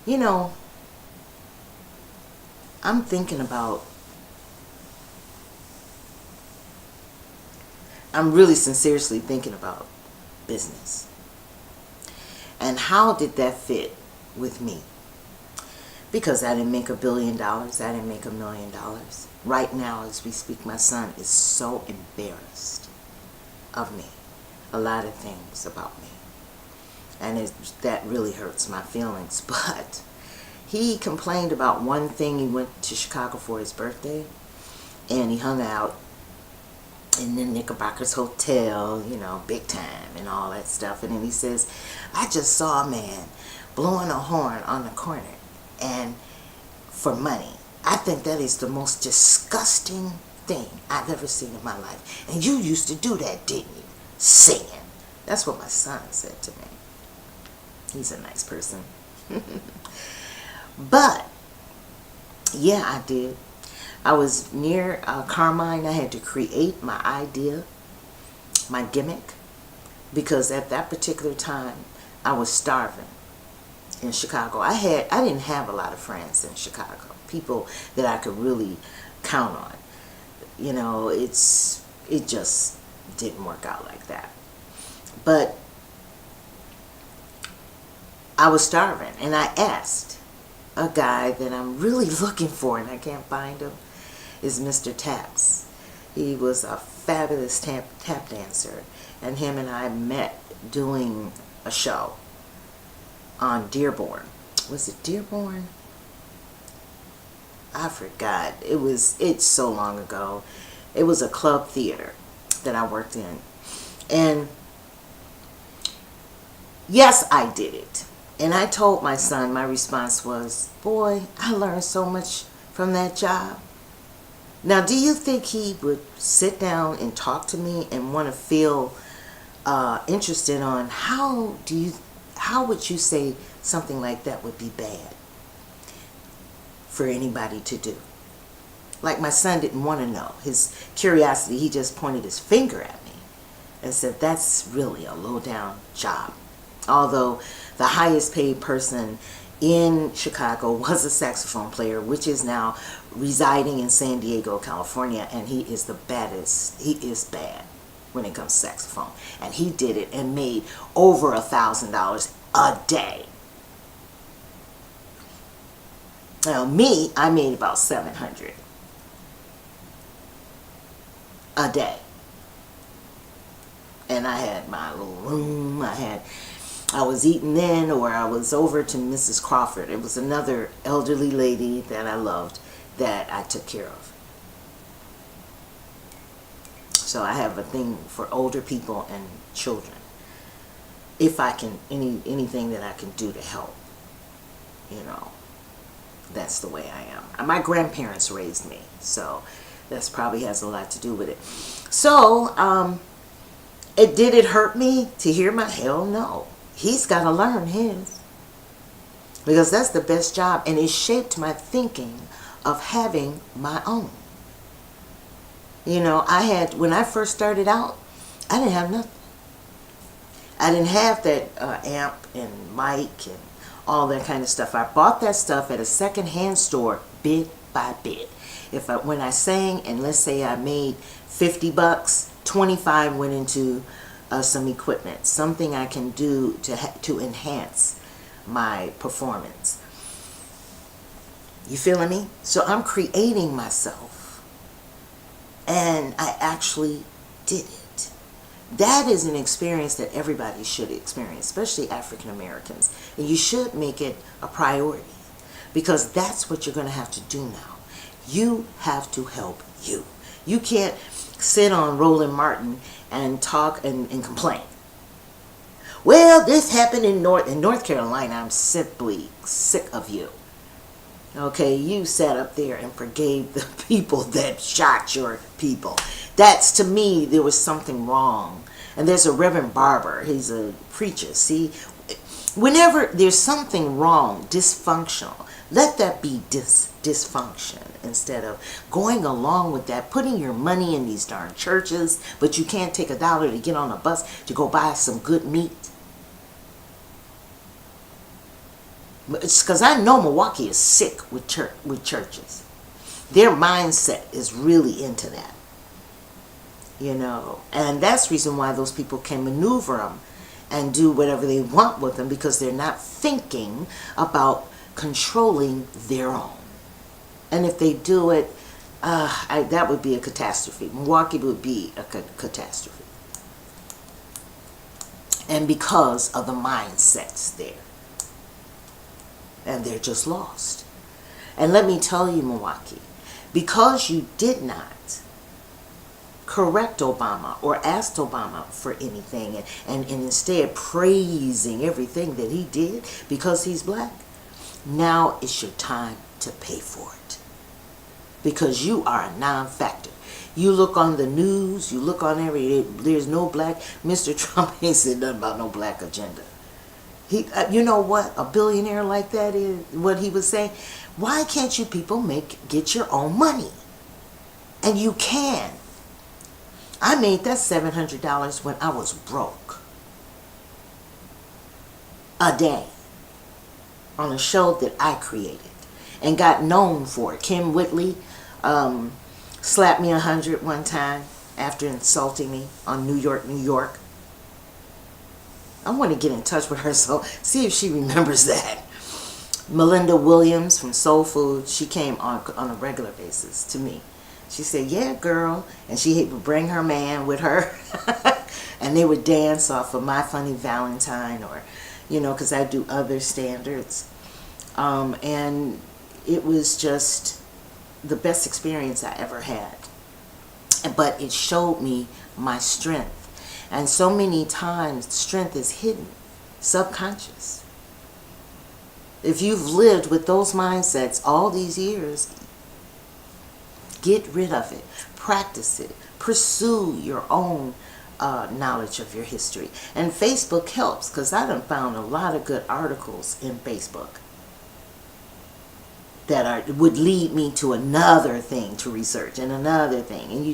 You know, I'm thinking about, I'm really sincerely thinking about business. And how did that fit with me? Because I didn't make $1 billion, I didn't make $1 million. Right now, as we speak, my son is so embarrassed of me. A lot of things about me. And that really hurts my feelings. But he complained about one thing. He went to Chicago for his birthday, and he hung out in the Knickerbocker's hotel, you know, big time and all that stuff. And then he says, I just saw a man blowing a horn on the corner and for money. I think that is the most disgusting thing I've ever seen in my life. And you used to do that, didn't you? Singing. That's what my son said to me. He's a nice person. But, yeah, I did. I was near Carmine. I had to create my idea, my gimmick, because at that particular time, I was starving in Chicago. I didn't have a lot of friends in Chicago, people that I could really count on. You know, it just didn't work out like that. But I was starving, and I asked a guy that I'm really looking for, and I can't find him, is Mr. Taps. He was a fabulous tap dancer, and him and I met doing a show on Dearborn. Was it Dearborn? I forgot. It's so long ago. It was a club theater that I worked in. And yes, I did it. And I told my son, my response was, boy, I learned so much from that job. Now, do you think he would sit down and talk to me and want to feel interested on how would you say something like that would be bad for anybody to do? Like, my son didn't want to know. His curiosity, he just pointed his finger at me and said, that's really a low-down job. Although the highest paid person in Chicago was a saxophone player, which is now residing in San Diego, California, and he is the baddest. He is bad when it comes to saxophone. And he did it and made over $1,000 a day. Now me, I made about $700 a day. And I had my little room, I was eating then, or I was over to Mrs. Crawford. It was another elderly lady that I loved that I took care of. So I have a thing for older people and children. If I can, anything that I can do to help, you know, that's the way I am. My grandparents raised me, so that's probably has a lot to do with it. So, did it hurt me to hear my, hell no. He's got to learn his. Because that's the best job. And it shaped my thinking of having my own. You know, when I first started out, I didn't have nothing. I didn't have that amp and mic and all that kind of stuff. I bought that stuff at a secondhand store bit by bit. When I sang, and let's say I made $50, 25 went into some equipment, something I can do to enhance my performance. You feeling me? So I'm creating myself, and I actually did it. That is an experience that everybody should experience, especially African Americans, and you should make it a priority, because that's what you're going to have to do now. You have to help you. You can't sit on Roland Martin and talk and complain. Well, this happened in North Carolina. I'm simply sick of you. Okay, you sat up there and forgave the people that shot your people. That's, to me, there was something wrong. And there's a Reverend Barber. He's a preacher. See, whenever there's something wrong, dysfunctional, let that be dysfunction instead of going along with that, putting your money in these darn churches, but you can't take $1 to get on a bus to go buy some good meat. It's because I know Milwaukee is sick with churches. Their mindset is really into that. You know, and that's the reason why those people can maneuver them and do whatever they want with them, because they're not thinking about controlling their own. And if they do it, that would be a catastrophe. Milwaukee would be a catastrophe. And because of the mindsets there. And they're just lost. And let me tell you, Milwaukee, because you did not correct Obama or asked Obama for anything, and instead praising everything that he did because he's black, now it's your time to pay for it. Because you are a non-factor. You look on the news, you look on there's no black, Mr. Trump ain't said nothing about no black agenda. He, you know what a billionaire like that is, what he was saying, why can't you people get your own money? And you can. I made that $700 when I was broke. A day. On a show that I created. And got known for it. Kim Whitley slapped me 100 one time after insulting me on New York, New York. I want to get in touch with her, so see if she remembers that. Melinda Williams from Soul Food, she came on a regular basis to me. She said, yeah, girl. And she would bring her man with her. And they would dance off of My Funny Valentine, or, you know, because I do other standards. And it was just the best experience I ever had. But it showed me my strength. And so many times, strength is hidden, subconscious. If you've lived with those mindsets all these years, get rid of it. Practice it. Pursue your own knowledge of your history. And Facebook helps, because I done found a lot of good articles in Facebook that would lead me to another thing to research and another thing. And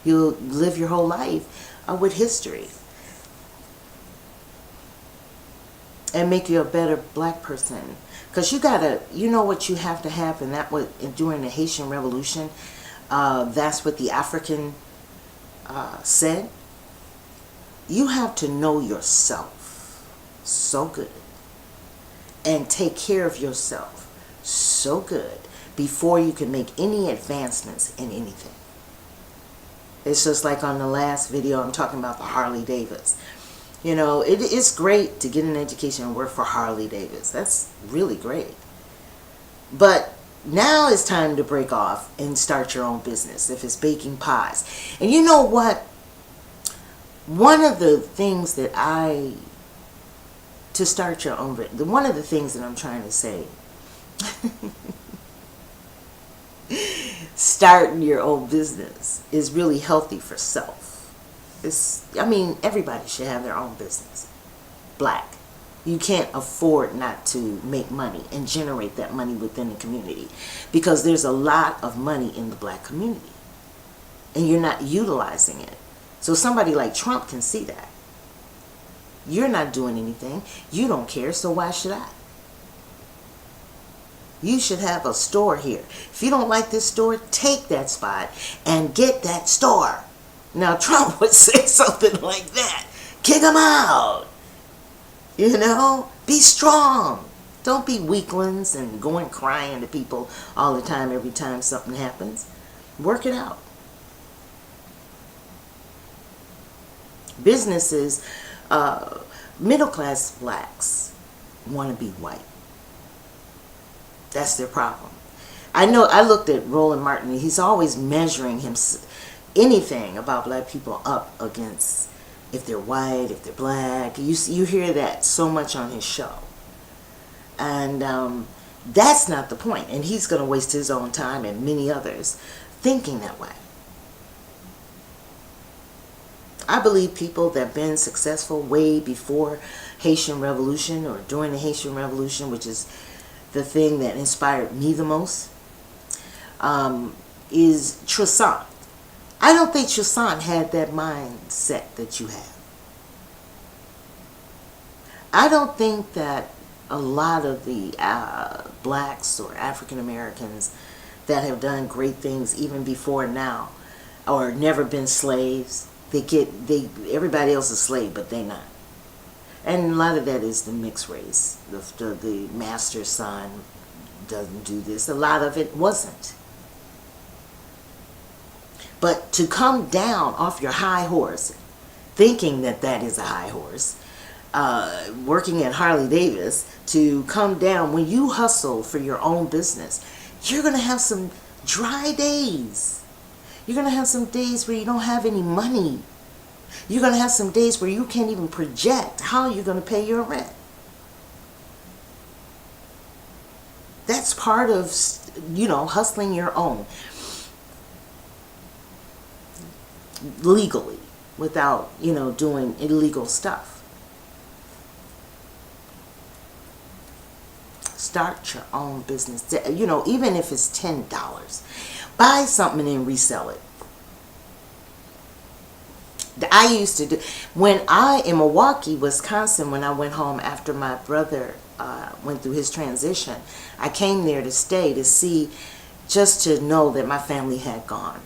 you'll live your whole life with history. And make you a better black person. Because you know what you have to have, and that was during the Haitian Revolution, that's what the African said. You have to know yourself so good and take care of yourself so good before you can make any advancements in anything. It's just like on the last video, I'm talking about the Harley Davidson. You know, it's great to get an education and work for Harley Davidson. That's really great. But now it's time to break off and start your own business, if it's baking pies. And you know what? One of the things that to start your own, one of the things that I'm trying to say, starting your own business is really healthy for self. I mean, everybody should have their own business. Black. You can't afford not to make money and generate that money within the community, because there's a lot of money in the black community and you're not utilizing it. So somebody like Trump can see that. You're not doing anything. You don't care, so why should I? You should have a store here. If you don't like this store, take that spot and get that store. Now, Trump would say something like that. Kick him out. You know, be strong. Don't be weaklings and going crying to people all the time every time something happens. Work it out. Businesses, middle-class blacks want to be white. That's their problem. I know, I looked at Roland Martin. He's always measuring anything about black people up against if they're white, if they're black. You hear that so much on his show. And that's not the point. And he's going to waste his own time and many others thinking that way. I believe people that have been successful way before Haitian Revolution, or during the Haitian Revolution, which is the thing that inspired me the most, is Tristan. I don't think Tristan had that mindset that you have. I don't think that a lot of the blacks or African Americans that have done great things even before now, or never been slaves. Everybody else is a slave, but they not. And a lot of that is the mixed race. The master's son doesn't do this. A lot of it wasn't. But to come down off your high horse, thinking that that is a high horse, working at Harley Davis, to come down when you hustle for your own business, you're going to have some dry days. You're going to have some days where you don't have any money. You're going to have some days where you can't even project how you're going to pay your rent. That's part of, hustling your own legally without, doing illegal stuff. Start your own business. Even if it's $10, buy something and then resell it. I used to do, in Milwaukee, Wisconsin, when I went home after my brother went through his transition, I came there to stay, to see, just to know that my family had gone.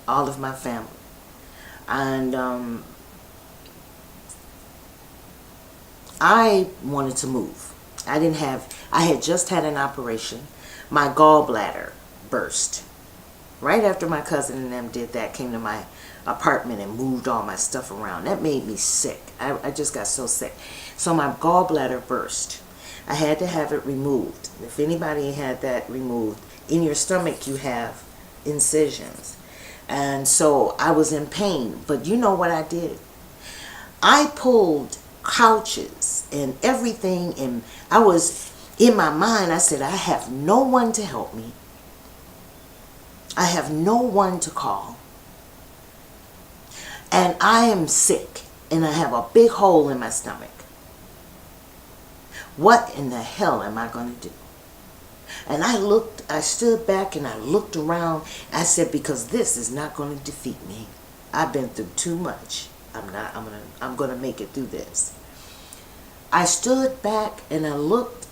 All of my family. And I wanted to move. I had just had an operation. My gallbladder burst. Right after my cousin and them did that, came to my apartment and moved all my stuff around. That made me sick. I just got so sick. So my gallbladder burst. I had to have it removed. If anybody had that removed, in your stomach you have incisions. And so I was in pain. But you know what I did? I pulled couches and everything, and I was, in my mind, I said, I have no one to help me. I have no one to call. And I am sick, and I have a big hole in my stomach. What in the hell am I going to do? And I stood back and I looked around. I said, because this is not going to defeat me. I've been through too much. I'm going to make it through this. I stood back and I looked,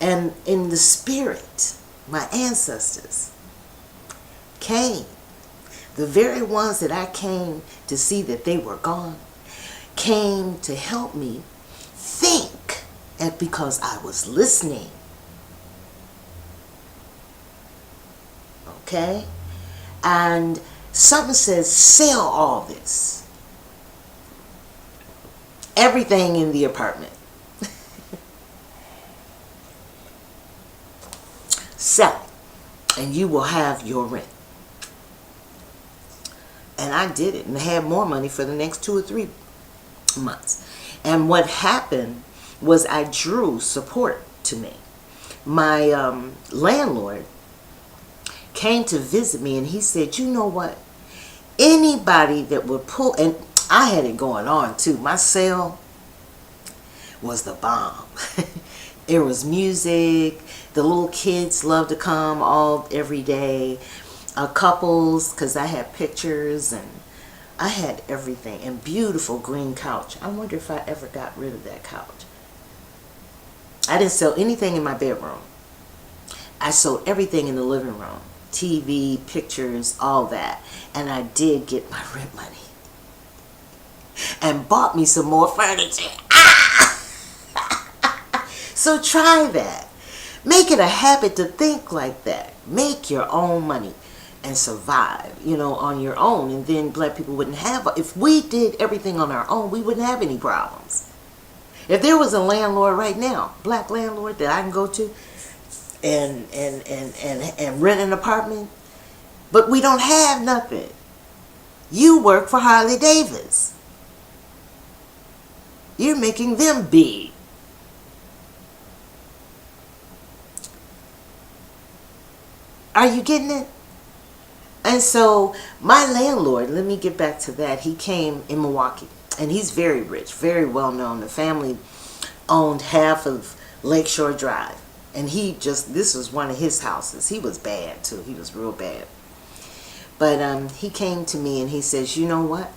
and in the spirit, my ancestors came. The very ones that I came to see that they were gone, came to help me think, and because I was listening. Okay? And something says, sell all this. Everything in the apartment. Sell it, and you will have your rent. And I did it, and I had more money for the next 2 or 3 months. And what happened was I drew support to me. My landlord came to visit me, and he said, you know what? Anybody that would pull, and I had it going on too. My sale was the bomb. There was music. The little kids loved to come every day. Couples, because I had pictures and I had everything. And beautiful green couch. I wonder if I ever got rid of that couch. I didn't sell anything in my bedroom. I sold everything in the living room. TV, pictures, all that. And I did get my rent money. And bought me some more furniture. So try that. Make it a habit to think like that. Make your own money and survive, on your own. And then black people wouldn't have, if we did everything on our own, we wouldn't have any problems. If there was a landlord right now, black landlord that I can go to and rent an apartment, but we don't have nothing. You work for Harley Davis. You're making them big. Are you getting it? And so my landlord, let me get back to that. He came in Milwaukee, and he's very rich, very well known. The family owned half of Lakeshore Drive, and this was one of his houses. He was bad too. He was real bad. But he came to me and he says, you know what?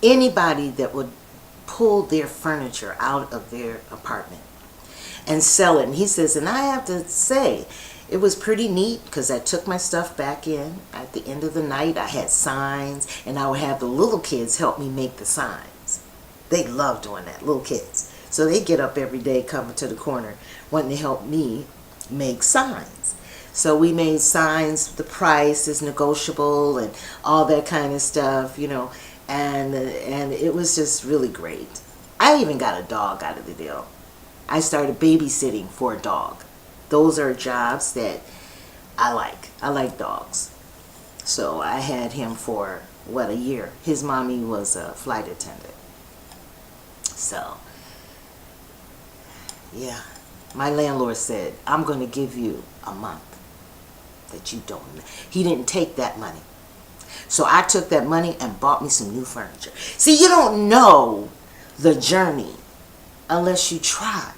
Anybody that would pull their furniture out of their apartment and sell it. And he says, and I have to say, it was pretty neat because I took my stuff back in. At the end of the night, I had signs, and I would have the little kids help me make the signs. They love doing that, little kids. So they get up every day coming to the corner wanting to help me make signs. So we made signs, the price is negotiable and all that kind of stuff, you know, and it was just really great. I even got a dog out of the deal. I started babysitting for a dog. Those are jobs that I like. I like dogs. So I had him for, what, a year. His mommy was a flight attendant. So, yeah. My landlord said, I'm going to give you a month that you don't. He didn't take that money. So I took that money and bought me some new furniture. See, you don't know the journey unless you try.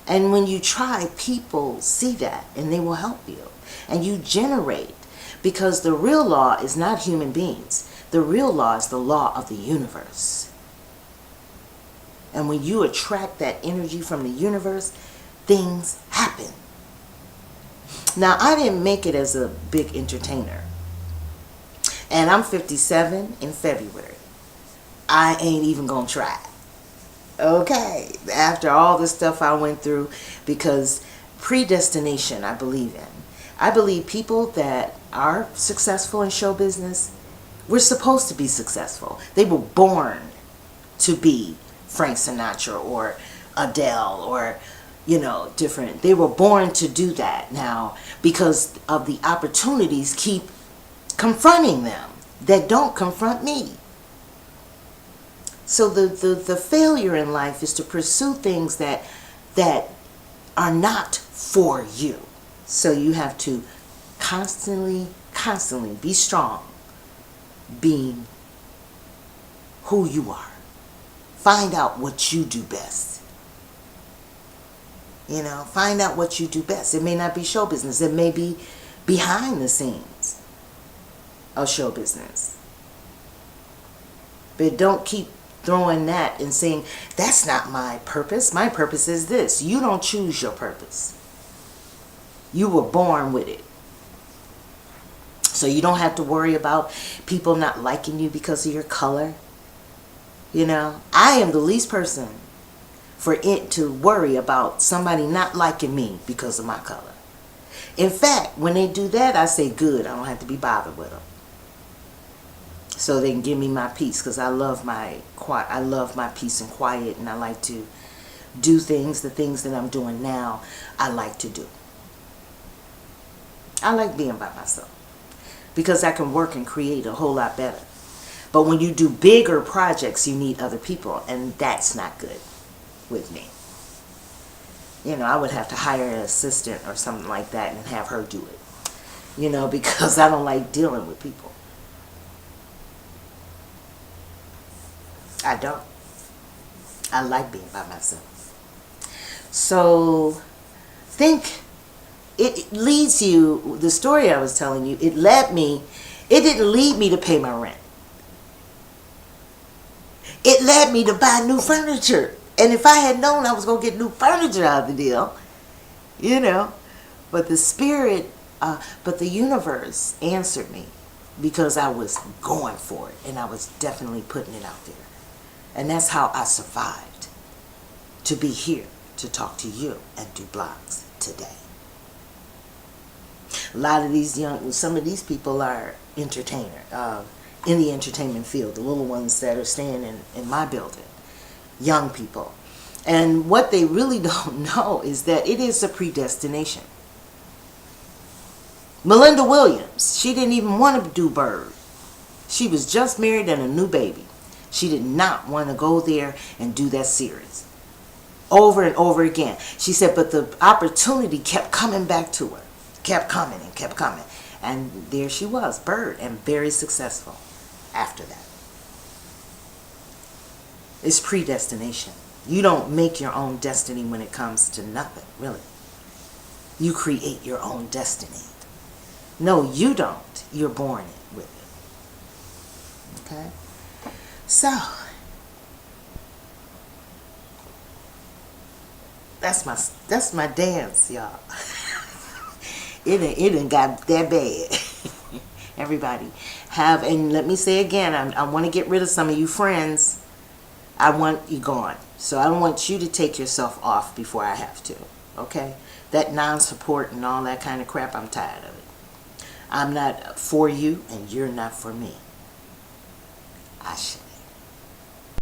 And when you try, people see that and they will help you. And you generate, because the real law is not human beings. The real law is the law of the universe. And when you attract that energy from the universe, things happen. Now, I didn't make it as a big entertainer. And I'm 57 in February. I ain't even gonna try. Okay, after all the stuff I went through, because predestination I believe in. I believe people that are successful in show business, we're supposed to be successful. They were born to be Frank Sinatra or Adele or, you know, different. They were born to do that now because of the opportunities keep confronting them that don't confront me. So the failure in life is to pursue things that are not for you. So you have to constantly be strong, being who you are. Find out what you do best. You know, find out what you do best. It may not be show business. It may be behind the scenes of show business. But don't keep throwing that and saying, that's not my purpose. My purpose is this. You don't choose your purpose. You were born with it. So you don't have to worry about people not liking you because of your color. You know, I am the least person for it to worry about somebody not liking me because of my color. In fact, when they do that, I say, good, I don't have to be bothered with them. So they can give me my peace, because I love my peace and quiet, and I like to do things, the things that I'm doing now, I like to do. I like being by myself because I can work and create a whole lot better. But when you do bigger projects, you need other people, and that's not good with me. You know, I would have to hire an assistant or something like that and have her do it. You know, because I don't like dealing with people. I don't. I like being by myself. So, think, it leads you, the story I was telling you, it didn't lead me to pay my rent. It led me to buy new furniture. And if I had known I was going to get new furniture out of the deal, you know, but the spirit, but the universe answered me because I was going for it and I was definitely putting it out there. And that's how I survived to be here to talk to you and do blogs today. A lot of these some of these people are entertainers, in the entertainment field, the little ones that are staying in my building, young people. And what they really don't know is that it is a predestination. Melinda Williams, she didn't even want to do Bird. She was just married and a new baby. She did not want to go there and do that series. Over and over again. She said, but the opportunity kept coming back to her. Kept coming and kept coming. And there she was, Bird, and very successful after that. It's predestination. You don't make your own destiny when it comes to nothing, really. You create your own destiny. No, you don't. You're born with it. Okay? So, That's my dance, y'all. It done got that bad. Everybody have, and let me say again, I want to get rid of some of you friends. I want you gone. So I don't want you to take yourself off before I have to. Okay? That non-support and all that kind of crap, I'm tired of it. I'm not for you, and you're not for me. Ashe.